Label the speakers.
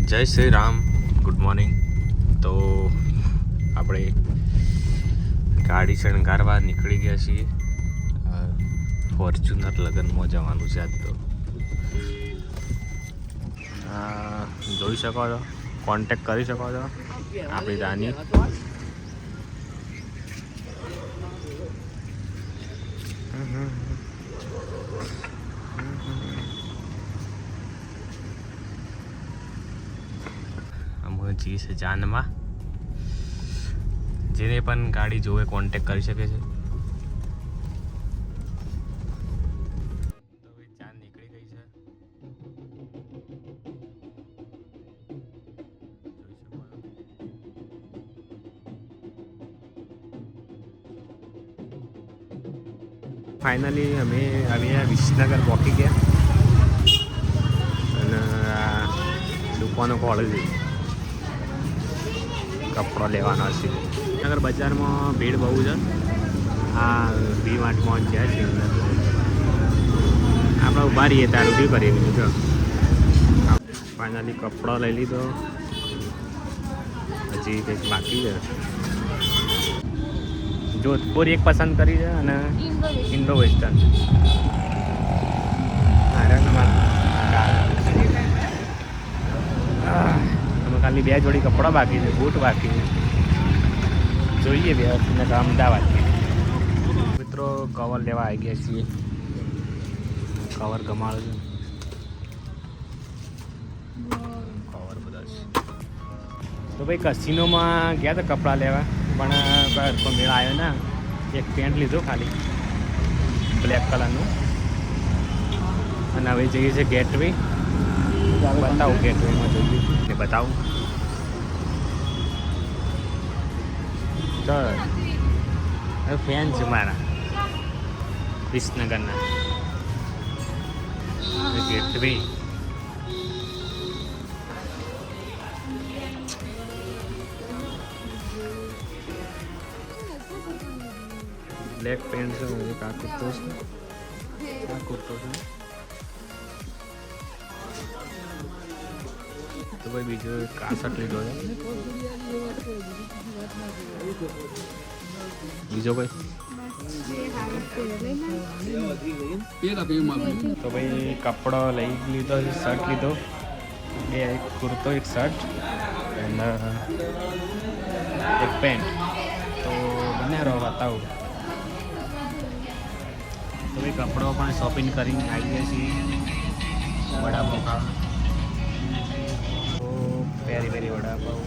Speaker 1: જય Shri Ram, good morning. તો આપણે ગાડી શણગારવા નીકળી ગયા છીએ. ફોર્ચ્યુનર લગ્નમાં જવાનું છે આજ. તો જોઈ શકો છો, કોન્ટેક કરી શકો છો આપણી રાની. જી છે જાનમાં. જેને પણ ગાડી જોવે કોન્ટેક કરી શકે છે. તો જાન નીકળી ગઈ છે. ફાઇનલી અમે આવ્યા વિસનગર પહોંચી ગયા અને દુકાનો કોલેજ કપડો લેવાનો છે. નગર બજારમાં ભીડ બહુ છે. આ વી-માર્ટમાં જ્યાં છે આપણે ઊભા રહીએ ત્યાં ઊભી કરી દીધું છે. ફાઇનલી કપડો લઈ લીધો. હજી કંઈક બાકી છે. જોધપુર એક પસંદ કરી છે અને ઇન્ડો વેસ્ટર્ન. ખાલી બે જોડી કપડાં બાકી છે, બૂટ બાકી છે. જોઈએ બે અમદાવાદ મિત્રો કવર લેવા આવી ગયા છીએ. કવર ગમાડો છે, કવર બધા છે. તો ભાઈ કસિનોમાં ગયા હતા કપડાં લેવા, પણ કોઈ મેળ આવ્યો ના. એક પેન્ટ લીધું ખાલી બ્લેક કલરનું. અને હવે જઈએ છીએ ગેટવે. બતાવું ગેટવેમાં જોઈએ ને બતાવું. ચાલ ફેન છે મારા વિસનગરના ગેટવે. બ્લેક પેન્ટ છે. એક આ કુર્તો છે, આ કુર્તો છે. તો ભાઈ બીજો કાસટ લીધો છે. બીજો કોઈ તો ભાઈ કપડો લઈ લીધો છે. શર્ટ લીધો, બે એક કુર્તો, એક શર્ટ અને એક પેન્ટ. તો બને રહો બતાવું. તો ભાઈ કપડો પણ શોપિંગ કરીને આવી ગયા છીએ. વડાપાઉં ખાવા. તો પેરી પેરી વડાપાઉં